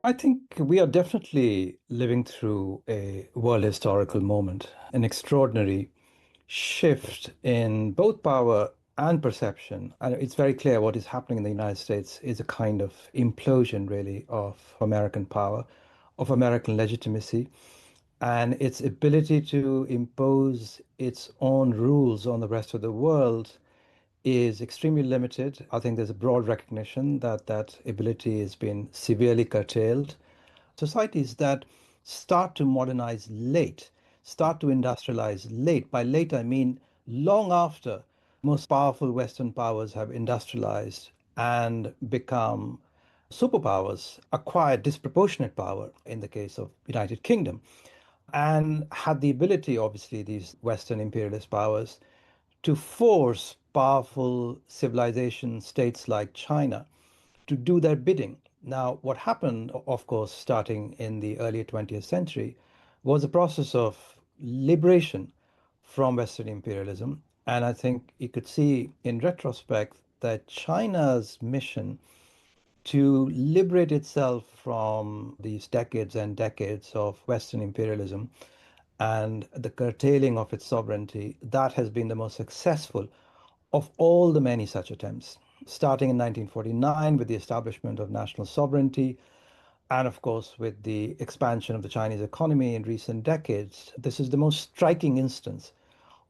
I think we are definitely living through a world historical moment, an extraordinary shift in both power and perception. And it's very clear what is happening in the United States is a kind of implosion, really, of American power, of American legitimacy, and its ability to impose its own rules on the rest of the world is extremely limited. I think there's a broad recognition that that ability has been severely curtailed. Societies that start to modernize late, start to industrialize late. By late, I mean long after most powerful Western powers have industrialized and become superpowers, acquired disproportionate power in the case of United Kingdom, and had the ability, obviously, these Western imperialist powers to force powerful civilization states like China to do their bidding. Now, what happened, of course, starting in the early 20th century, was a process of liberation from Western imperialism. And I think you could see in retrospect that China's mission to liberate itself from these decades and decades of Western imperialism and the curtailing of its sovereignty, that has been the most successful of all the many such attempts, starting in 1949 with the establishment of national sovereignty, and of course with the expansion of the Chinese economy in recent decades. This is the most striking instance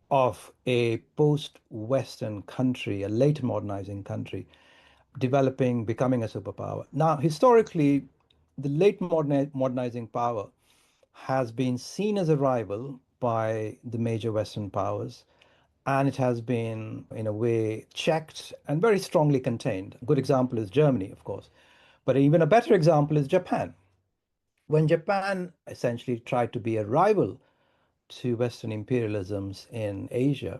of a post-Western country, a late modernizing country, developing, becoming a superpower. Now, historically, the late modernizing power has been seen as a rival by the major Western powers, and it has been, in a way, checked and very strongly contained. A good example is Germany, of course, but even a better example is Japan. When Japan essentially tried to be a rival to Western imperialisms in Asia,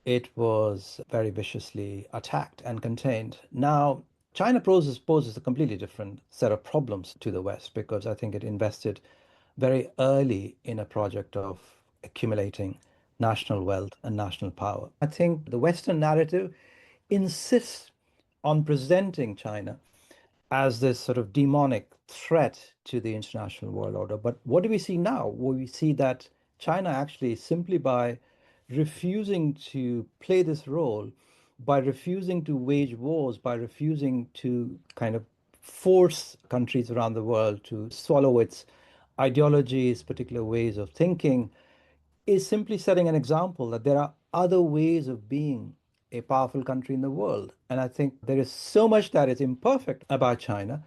it was very viciously attacked and contained. Now, China poses a completely different set of problems to the West because I think it invested very early in a project of accumulating national wealth and national power. I think the Western narrative insists on presenting China as this sort of demonic threat to the international world order. But what do we see now? Well, we see that China actually, simply by refusing to play this role, by refusing to wage wars, by refusing to kind of force countries around the world to swallow its ideologies, particular ways of thinking, is simply setting an example that there are other ways of being a powerful country in the world. And I think there is so much that is imperfect about China,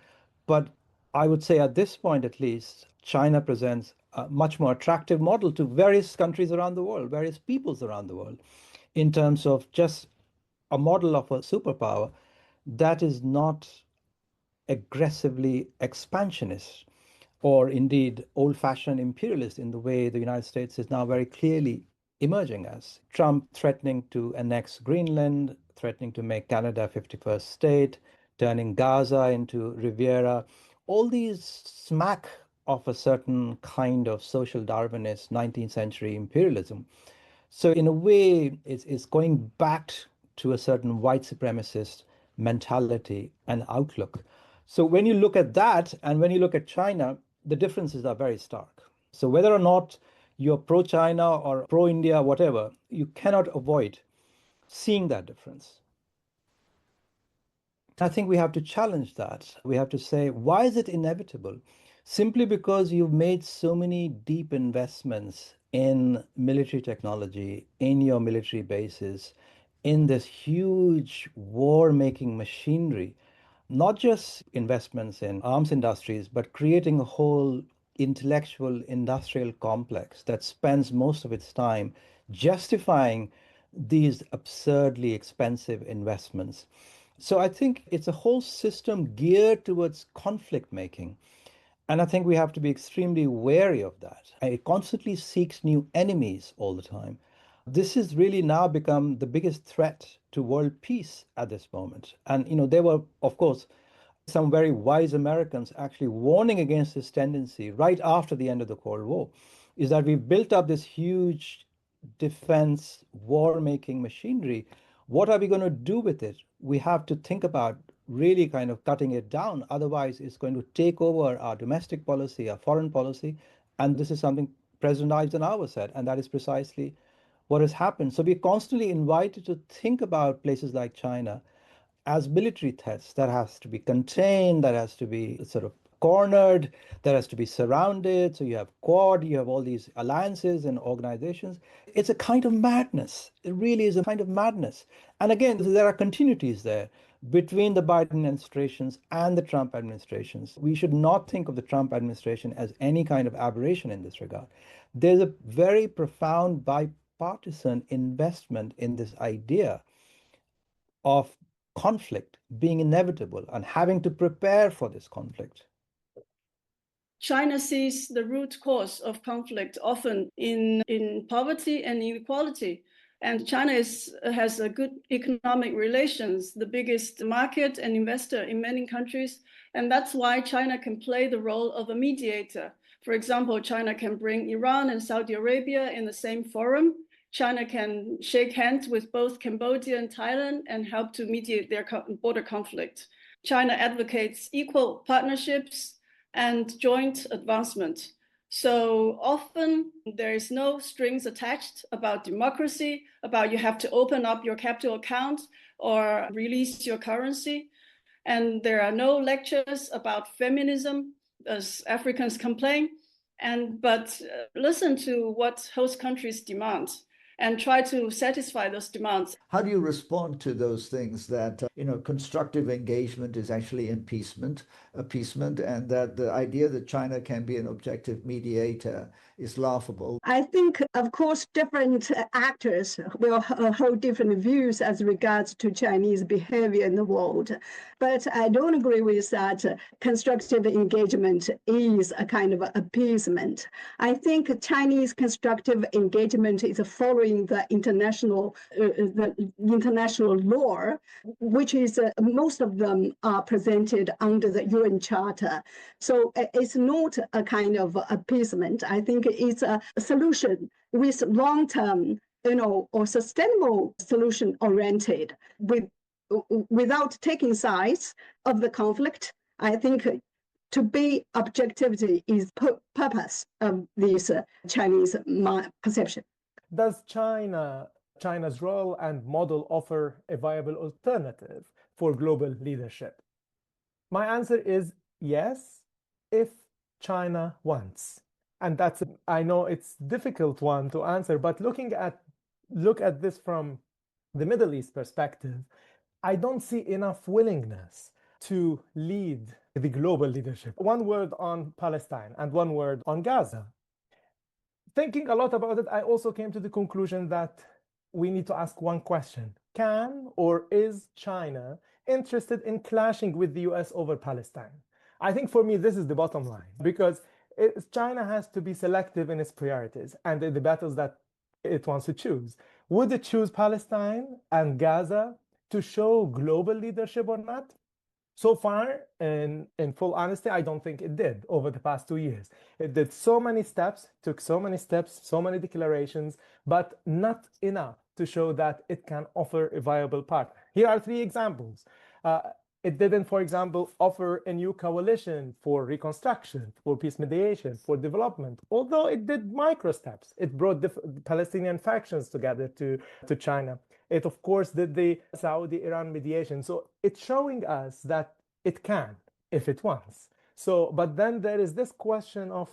but I would say at this point at least, China presents a much more attractive model to various countries around the world, various peoples around the world, in terms of just a model of a superpower that is not aggressively expansionist or indeed old-fashioned imperialist in the way the United States is now very clearly emerging as. Trump threatening to annex Greenland, threatening to make Canada a 51st state, turning Gaza into Riviera. All these smack of a certain kind of social Darwinist 19th century imperialism. So in a way, it's going back to a certain white supremacist mentality and outlook. So when you look at that and when you look at China, the differences are very stark. So whether or not you're pro-China or pro-India, whatever, you cannot avoid seeing that difference. I think we have to challenge that. We have to say, why is it inevitable? Simply because you've made so many deep investments in military technology, in your military bases, in this huge war-making machinery, not just investments in arms industries, but creating a whole intellectual industrial complex that spends most of its time justifying these absurdly expensive investments. So I think it's a whole system geared towards conflict making. And I think we have to be extremely wary of that. It constantly seeks new enemies all the time. This has really now become the biggest threat to world peace at this moment. And, there were, of course, some very wise Americans actually warning against this tendency right after the end of the Cold War, is that we've built up this huge defense war-making machinery. What are we going to do with it? We have to think about really kind of cutting it down. Otherwise, it's going to take over our domestic policy, our foreign policy. And this is something President Eisenhower said, and that is precisely what has happened. So we're constantly invited to think about places like China as military threats that has to be contained, that has to be sort of cornered, that has to be surrounded. So you have Quad, you have all these alliances and organizations. It's a kind of madness. It really is a kind of madness. And again, there are continuities there between the Biden administrations and the Trump administrations. We should not think of the Trump administration as any kind of aberration in this regard. There's a very profound bipartisan investment in this idea of conflict being inevitable and having to prepare for this conflict. China sees the root cause of conflict often in poverty and inequality. And China has a good economic relations, the biggest market and investor in many countries. And that's why China can play the role of a mediator. For example, China can bring Iran and Saudi Arabia in the same forum. China can shake hands with both Cambodia and Thailand and help to mediate their border conflict. China advocates equal partnerships and joint advancement. So often there is no strings attached about democracy, about you have to open up your capital account or release your currency. And there are no lectures about feminism, as Africans complain. But listen to what host countries demand and try to satisfy those demands. How do you respond to those things that, constructive engagement is actually appeasement, and that the idea that China can be an objective mediator is laughable? I think, of course, different actors will hold different views as regards to Chinese behavior in the world. But I don't agree with that constructive engagement is a kind of appeasement. I think Chinese constructive engagement is following the international law, which is most of them are presented under the UN Charter. So it's not a kind of appeasement. I think it's a solution with long-term, or sustainable solution oriented without taking sides of the conflict. I think to be objectivity is purpose of this Chinese perception. Does China's role and model offer a viable alternative for global leadership? My answer is yes, if China wants. And I know it's a difficult one to answer, but look at this from the Middle East perspective, I don't see enough willingness to lead the global leadership. One word on Palestine and one word on Gaza. Thinking a lot about it, I also came to the conclusion that we need to ask one question. Can or is China interested in clashing with the US over Palestine? I think for me, this is the bottom line, because China has to be selective in its priorities and in the battles that it wants to choose. Would it choose Palestine and Gaza to show global leadership or not? So far, in full honesty, I don't think it did over the past 2 years. It did so many steps, took so many steps, so many declarations, but not enough to show that it can offer a viable partner. Here are 3 examples. It didn't, for example, offer a new coalition for reconstruction, for peace mediation, for development, although it did micro steps. It brought the Palestinian factions together to China. It, of course, did the Saudi-Iran mediation. So it's showing us that it can, if it wants. But then there is this question of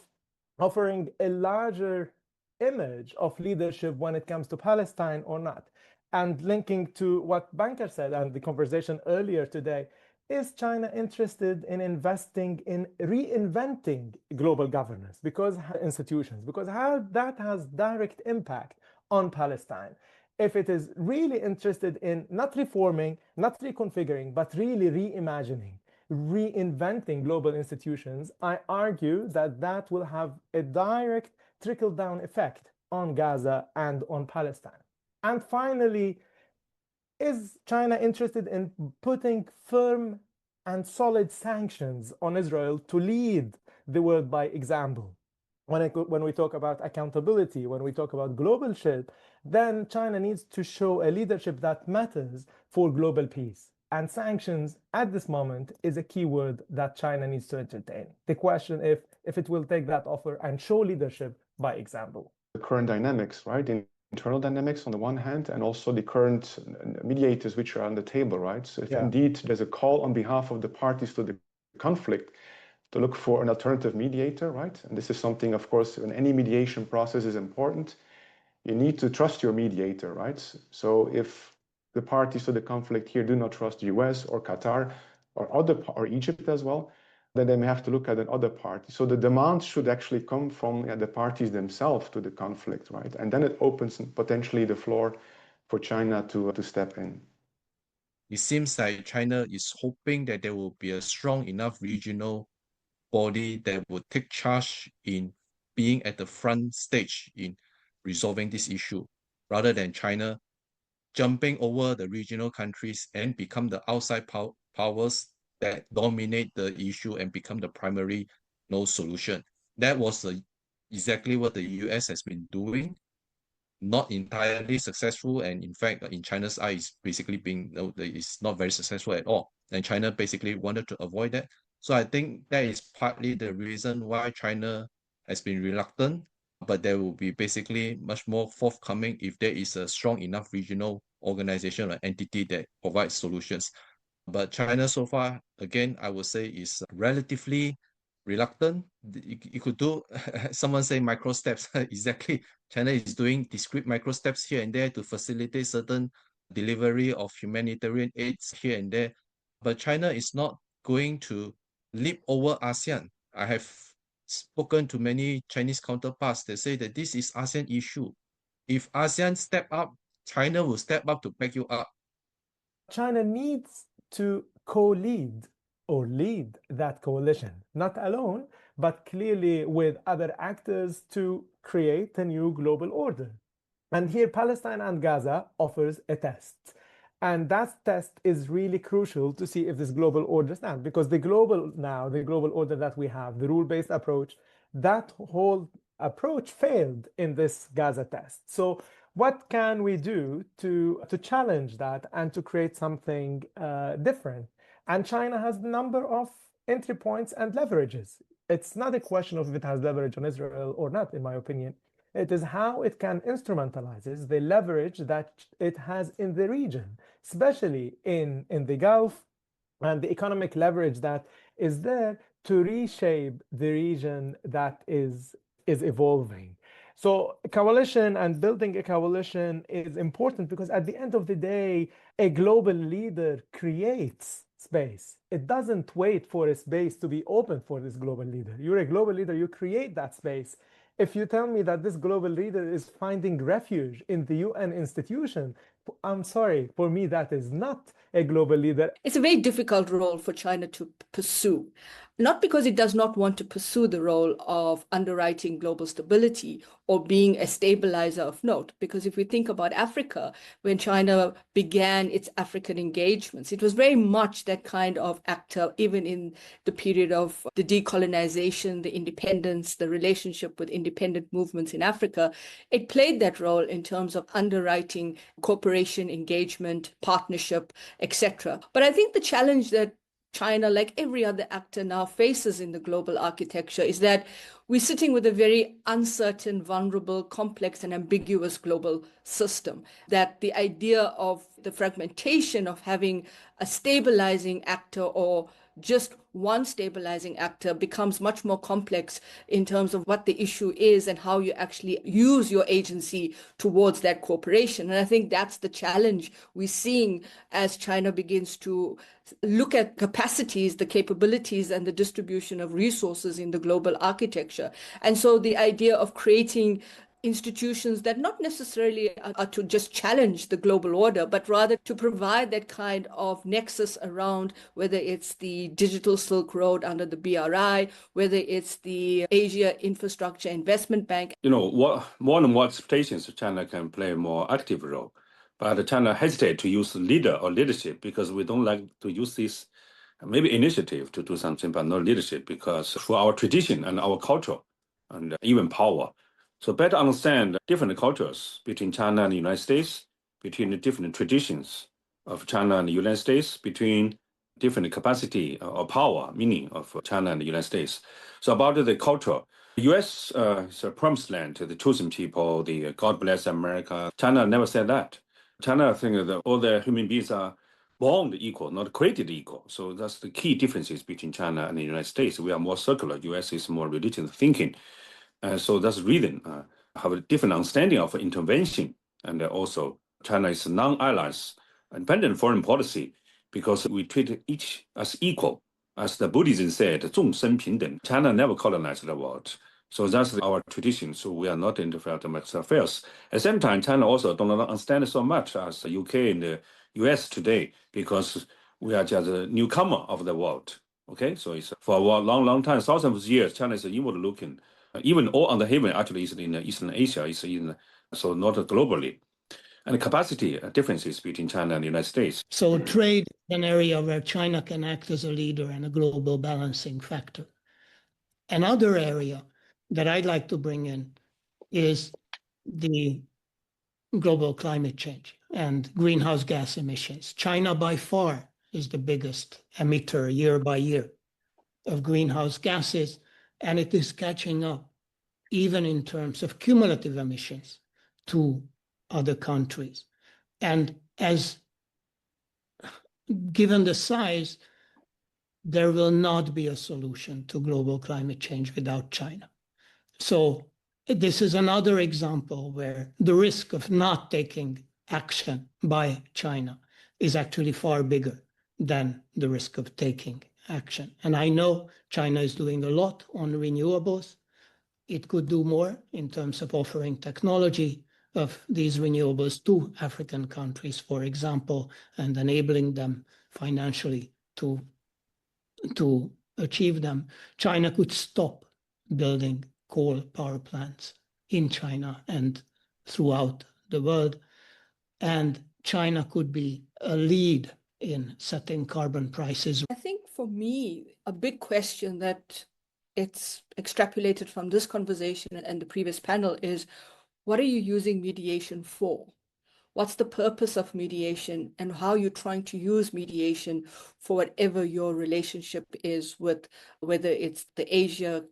offering a larger image of leadership when it comes to Palestine or not. And linking to what Banker said and the conversation earlier today, is China interested in investing in reinventing global governance institutions? Because how that has direct impact on Palestine. If it is really interested in not reforming, not reconfiguring, but really reimagining, reinventing global institutions, I argue that that will have a direct trickle-down effect on Gaza and on Palestine. And finally, is China interested in putting firm and solid sanctions on Israel to lead the world by example? When we talk about accountability, when we talk about globalship, then China needs to show a leadership that matters for global peace. and sanctions at this moment is a key word that China needs to entertain. The question if it will take that offer and show leadership by example. The current dynamics, right? The internal dynamics on the one hand, and also the current mediators which are on the table, right? So if indeed there's a call on behalf of the parties to the conflict to look for an alternative mediator, right? And this is something, of course, in any mediation process is important. You need to trust your mediator, right? So if the parties to the conflict here do not trust the US or Qatar or Egypt as well, then they may have to look at another party. So the demand should actually come from the parties themselves to the conflict, right? And then it opens potentially the floor for China to step in. It seems like China is hoping that there will be a strong enough regional body that would take charge in being at the front stage in resolving this issue, rather than China jumping over the regional countries and become the outside powers that dominate the issue and become the primary solution. That was exactly what the US has been doing. Not entirely successful, and in fact, in China's eyes, basically it's not very successful at all. And China basically wanted to avoid that. So I think that is partly the reason why China has been reluctant, but there will be basically much more forthcoming if there is a strong enough regional organization or entity that provides solutions. But China so far, again, I would say is relatively reluctant. You could do, someone say micro steps. Exactly. China is doing discrete micro steps here and there to facilitate certain delivery of humanitarian aids here and there. But China is not going to leap over ASEAN. I have spoken to many Chinese counterparts that say that this is ASEAN issue. If ASEAN step up, China will step up to back you up. China needs to co-lead or lead that coalition, not alone, but clearly with other actors to create a new global order. And here Palestine and Gaza offers a test. And that test is really crucial to see if this global order stands, because the global order that we have, the rule-based approach, that whole approach failed in this Gaza test. So what can we do to challenge that and to create something different? And China has a number of entry points and leverages. It's not a question of if it has leverage on Israel or not, in my opinion. It is how it can instrumentalize the leverage that it has in the region, especially in the Gulf, and the economic leverage that is there to reshape the region that is evolving. So a coalition and building a coalition is important because at the end of the day, a global leader creates space. It doesn't wait for a space to be open for this global leader. You're a global leader, you create that space. If you tell me that this global leader is finding refuge in the UN institution, I'm sorry, for me, that is not a global leader. It's a very difficult role for China to pursue, not because it does not want to pursue the role of underwriting global stability or being a stabilizer of note. Because if we think about Africa, when China began its African engagements, it was very much that kind of actor, even in the period of the decolonization, the independence, the relationship with independent movements in Africa. It played that role in terms of underwriting cooperation, engagement, partnership, etc. But I think the challenge that China, like every other actor now faces in the global architecture, is that we're sitting with a very uncertain, vulnerable, complex, and ambiguous global system. That the idea of the fragmentation of having a stabilizing actor or just one stabilizing actor becomes much more complex in terms of what the issue is and how you actually use your agency towards that cooperation. And I think that's the challenge we're seeing as China begins to look at capacities, the capabilities, and the distribution of resources in the global architecture. And so the idea of creating institutions that not necessarily are to just challenge the global order, but rather to provide that kind of nexus around, whether it's the digital Silk Road under the BRI, whether it's the Asia Infrastructure Investment Bank. More and more expectations China can play a more active role. But China hesitates to use leader or leadership because we don't like to use this maybe initiative to do something, but not leadership, because for our tradition and our culture and even power. So better understand different cultures between China and the United States, between the different traditions, of China and the United States, between different capacity or power, meaning of China and the United States. So about the culture, the U.S. is a promised land to the chosen people, the God bless America. China never said that. China thinks that all the human beings are born equal, not created equal. So that's the key differences between China and the United States. We are more circular. U.S. is more religious thinking. So that's the reason have a different understanding of intervention. And also China is non-alliance, independent foreign policy, because we treat each as equal. As the Buddhism said, 众生平等. China never colonized the world. So that's our tradition. So we are not interfering in domestic affairs. At the same time, China also do not understand so much as the UK and the US today, because we are just a newcomer of the world. Okay, so it's for a long, long time, thousands of years, China is inward looking. Even all on the heaven actually is in Eastern Asia, is in, so not globally. And the capacity differences between China and the United States. So trade is an area where China can act as a leader and a global balancing factor. Another area that I'd like to bring in is the global climate change and greenhouse gas emissions. China by far is the biggest emitter year by year of greenhouse gases, and it is catching up even in terms of cumulative emissions to other countries. And as given the size, there will not be a solution to global climate change without China. So this is another example where the risk of not taking action by China is actually far bigger than the risk of taking action. And I know China is doing a lot on renewables. It could do more in terms of offering technology of these renewables to African countries, for example, and enabling them financially to achieve them. China could stop building coal power plants in China and throughout the world. And China could be a lead in setting carbon prices. I think for me, a big question that it's extrapolated from this conversation and the previous panel is, what are you using mediation for? What's the purpose of mediation, and how you're trying to use mediation for whatever your relationship is with, whether it's the Asia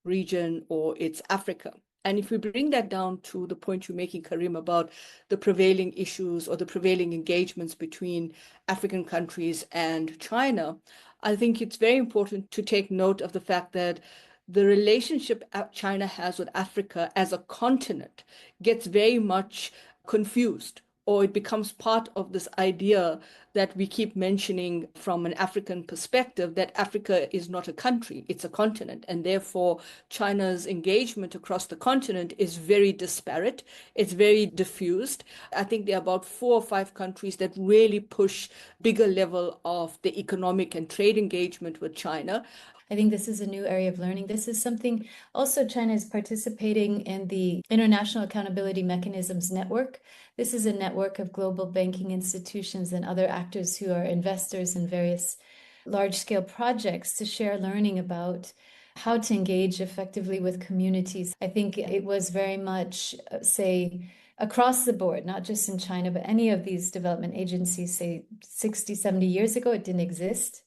region or it's Africa. And if we bring that down to the point you're making, Karim, about the prevailing issues or the prevailing engagements between African countries and China, I think it's very important to take note of the fact that the relationship China has with Africa as a continent gets very much confused, or it becomes part of this idea that we keep mentioning from an African perspective, that Africa is not a country, it's a continent. And therefore, China's engagement across the continent is very disparate. It's very diffused. I think there are about 4 or 5 countries that really push bigger level of the economic and trade engagement with China. I think this is a new area of learning. This is something also China is participating in the International Accountability Mechanisms Network. This is a network of global banking institutions and other actors who are investors in various large-scale projects to share learning about how to engage effectively with communities. I think it was very much, say, across the board, not just in China, but any of these development agencies, say 60, 70 years ago, it didn't exist.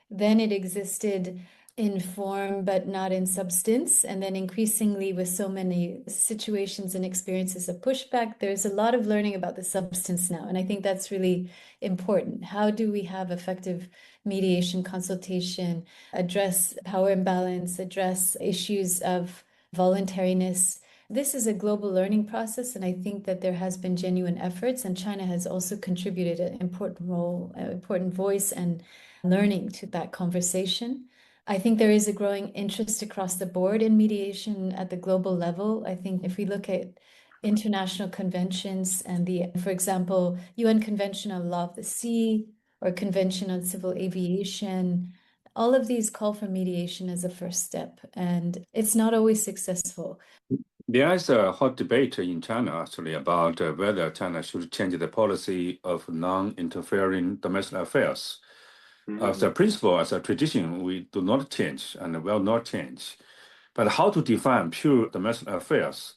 Then it existed in form, but not in substance. And then increasingly with so many situations and experiences of pushback, there's a lot of learning about the substance now. And I think that's really important. How do we have effective mediation, consultation, address power imbalance, address issues of voluntariness? This is a global learning process, and I think that there has been genuine efforts, and China has also contributed an important role, an important voice and learning to that conversation. I think there is a growing interest across the board in mediation at the global level. I think if we look at international conventions and for example, UN Convention on Law of the Sea or Convention on Civil Aviation, all of these call for mediation as a first step, and it's not always successful. There is a hot debate in China actually about whether China should change the policy of non-interfering domestic affairs. As a principle, as a tradition, we do not change and will not change. But how to define pure domestic affairs?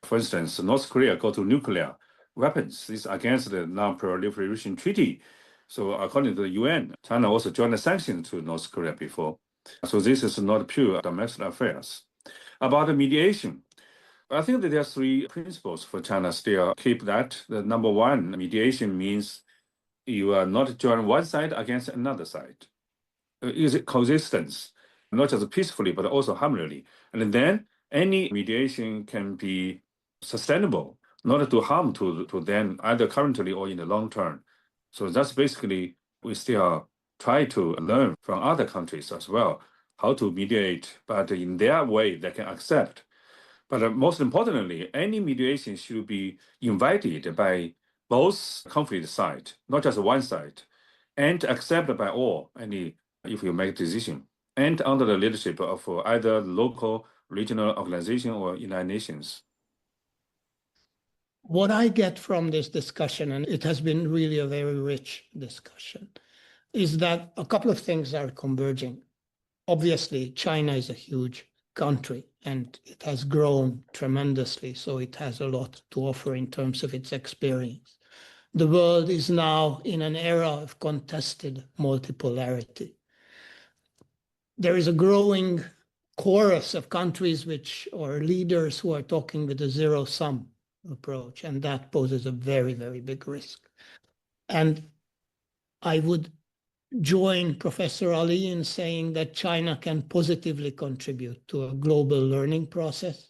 For instance, North Korea go to nuclear weapons. This is against the Non-Proliferation Treaty. So according to the UN, China also joined the sanctions to North Korea before. So this is not pure domestic affairs. About the mediation, I think that there are three principles for China still keep that. The number one, mediation means you are not join one side against another side. Is it coexistence, not just peacefully, but also harmoniously. And then any mediation can be sustainable, not to harm to them either currently or in the long term. So that's basically, we still try to learn from other countries as well, how to mediate, but in their way they can accept. But most importantly, any mediation should be invited by both conflict sides, not just one side, and accepted by all, if you make a decision, and under the leadership of either local, regional organization or United Nations. What I get from this discussion, and it has been really a very rich discussion, is that a couple of things are converging. Obviously, China is a huge country and it has grown tremendously, so it has a lot to offer in terms of its experience. The world is now in an era of contested multipolarity. There is a growing chorus of countries or leaders who are talking with a zero-sum approach, and that poses a very, very big risk. And I would join Professor Ali in saying that China can positively contribute to a global learning process.